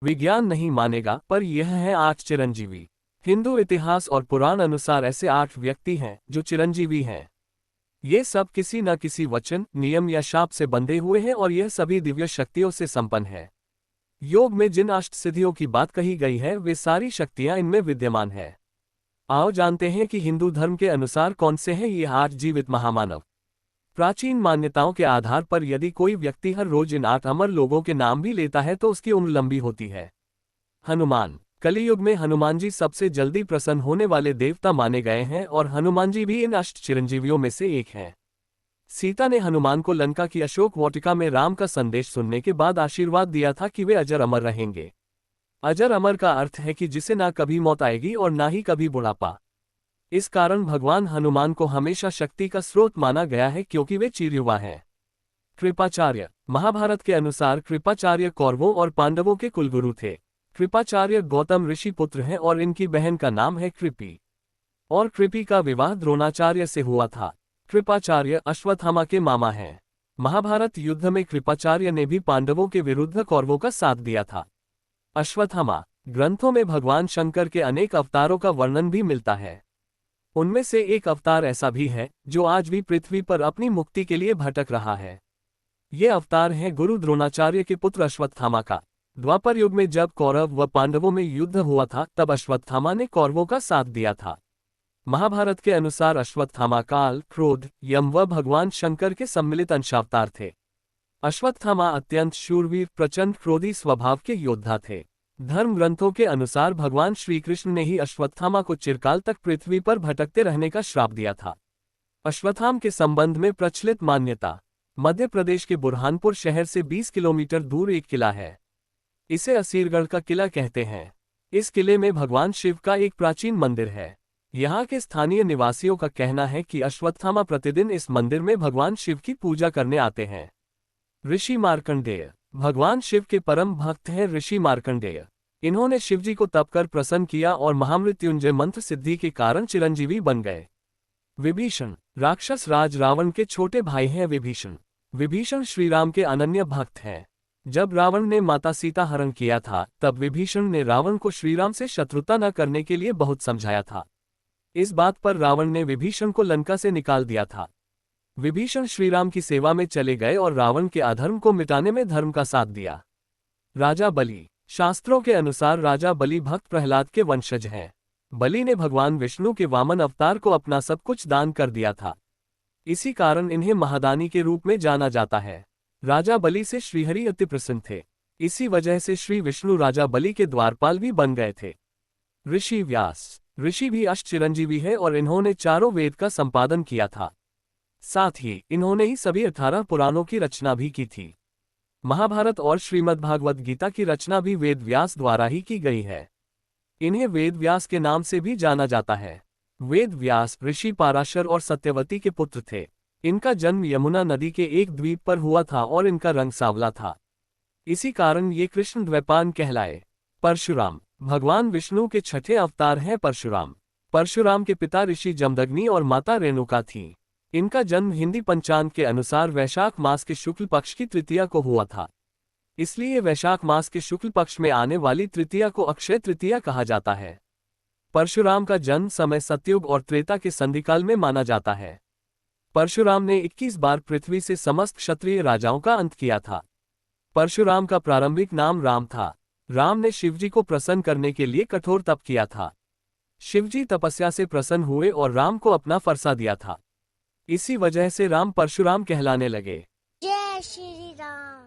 विज्ञान नहीं मानेगा, पर यह है 8 चिरंजीवी। हिंदू इतिहास और पुराण अनुसार ऐसे 8 व्यक्ति हैं जो चिरंजीवी हैं। ये सब किसी न किसी वचन, नियम या शाप से बंधे हुए हैं और यह सभी दिव्य शक्तियों से संपन्न है। योग में जिन अष्टसिद्धियों की बात कही गई है वे सारी शक्तियां इनमें विद्यमान है। आओ जानते हैं कि हिंदू धर्म के अनुसार कौन से हैं ये 8 जीवित महामानव। प्राचीन मान्यताओं के आधार पर यदि कोई व्यक्ति हर रोज इन 8 अमर लोगों के नाम भी लेता है तो उसकी उम्र लंबी होती है। हनुमान। कलियुग में हनुमान जी सबसे जल्दी प्रसन्न होने वाले देवता माने गए हैं और हनुमान जी भी इन अष्ट चिरंजीवियों में से एक हैं। सीता ने हनुमान को लंका की अशोक वाटिका में राम का संदेश सुनने के बाद आशीर्वाद दिया था कि वे अजर अमर रहेंगे। अजर अमर का अर्थ है कि जिसे ना कभी मौत आएगी और ना ही कभी बुढ़ापा। इस कारण भगवान हनुमान को हमेशा शक्ति का स्रोत माना गया है क्योंकि वे चिरयुवा हैं। कृपाचार्य। महाभारत के अनुसार कृपाचार्य कौरवों और पांडवों के कुलगुरु थे। कृपाचार्य गौतम ऋषि पुत्र हैं और इनकी बहन का नाम है कृपि। और कृपि का विवाह द्रोणाचार्य से हुआ था। कृपाचार्य अश्वत्थामा के मामा हैं। महाभारत युद्ध में कृपाचार्य ने भी पांडवों के विरुद्ध कौरवों का साथ दिया था। अश्वत्थामा। ग्रंथों में भगवान शंकर के अनेक अवतारों का वर्णन भी मिलता है। उनमें से एक अवतार ऐसा भी है जो आज भी पृथ्वी पर अपनी मुक्ति के लिए भटक रहा है। ये अवतार है गुरु द्रोणाचार्य के पुत्र अश्वत्थामा का। द्वापर युग में जब कौरव व पांडवों में युद्ध हुआ था तब अश्वत्थामा ने कौरवों का साथ दिया था। महाभारत के अनुसार अश्वत्थामा काल, क्रोध, यम व भगवान शंकर के सम्मिलित अंशावतार थे। अश्वत्थामा अत्यंत शूरवीर, प्रचंड क्रोधी स्वभाव के योद्धा थे। धर्म ग्रंथों के अनुसार भगवान श्री कृष्ण ने ही अश्वत्थामा को चिरकाल तक पृथ्वी पर भटकते रहने का श्राप दिया था। अश्वत्थाम के संबंध में प्रचलित मान्यता। मध्य प्रदेश के बुरहानपुर शहर से 20 किलोमीटर दूर एक किला है। इसे असीरगढ़ का किला कहते हैं। इस किले में भगवान शिव का एक प्राचीन मंदिर है। यहाँ के स्थानीय निवासियों का कहना है कि अश्वत्थामा प्रतिदिन इस मंदिर में भगवान शिव की पूजा करने आते हैं। ऋषि मार्कंडेय। भगवान शिव के परम भक्त हैं ऋषि मार्कंडेय। इन्होंने शिवजी को तप कर प्रसन्न किया और महामृत्युंजय मंत्र सिद्धि के कारण चिरंजीवी बन गए। विभीषण। राक्षस राज रावण के छोटे भाई हैं विभीषण। विभीषण श्रीराम के अनन्य भक्त हैं। जब रावण ने माता सीता हरण किया था तब विभीषण ने रावण को श्रीराम से शत्रुता न करने के लिए बहुत समझाया था। इस बात पर रावण ने विभीषण को लंका से निकाल दिया था। विभीषण श्रीराम की सेवा में चले गए और रावण के अधर्म को मिटाने में धर्म का साथ दिया। राजा बलि। शास्त्रों के अनुसार राजा बलि भक्त प्रहलाद के वंशज हैं। बलि ने भगवान विष्णु के वामन अवतार को अपना सब कुछ दान कर दिया था। इसी कारण इन्हें महादानी के रूप में जाना जाता है। राजा बलि से श्रीहरि अति प्रसन्न थे। इसी वजह से श्री विष्णु राजा बलि के द्वारपाल भी बन गए थे। ऋषि व्यास। ऋषि भी अष्ट चिरंजीवी है और इन्होंने चारों वेद का संपादन किया था। साथ ही इन्होंने ही सभी 18 पुराणों की रचना भी की थी। महाभारत और श्रीमद्भागवत गीता की रचना भी वेद व्यास द्वारा ही की गई है। इन्हें वेद व्यास के नाम से भी जाना जाता है। वेद व्यास ऋषि पाराशर और सत्यवती के पुत्र थे। इनका जन्म यमुना नदी के एक द्वीप पर हुआ था और इनका रंग सांवला था। इसी कारण ये कृष्ण द्वैपायन कहलाए। परशुराम। भगवान विष्णु के छठे अवतार हैं परशुराम। परशुराम के पिता ऋषि जमदग्नि और माता रेणुका थीं। इनका जन्म हिंदी पंचांग के अनुसार वैशाख मास के शुक्ल पक्ष की तृतीया को हुआ था। इसलिए वैशाख मास के शुक्ल पक्ष में आने वाली तृतीया को अक्षय तृतीया कहा जाता है। परशुराम का जन्म समय सतयुग और त्रेता के संधिकाल में माना जाता है। परशुराम ने 21 बार पृथ्वी से समस्त क्षत्रिय राजाओं का अंत किया था। परशुराम का प्रारंभिक नाम राम था। राम ने शिवजी को प्रसन्न करने के लिए कठोर तप किया था। शिवजी तपस्या से प्रसन्न हुए और राम को अपना फरसा दिया था। इसी वजह से राम परशुराम कहलाने लगे। जय श्री राम।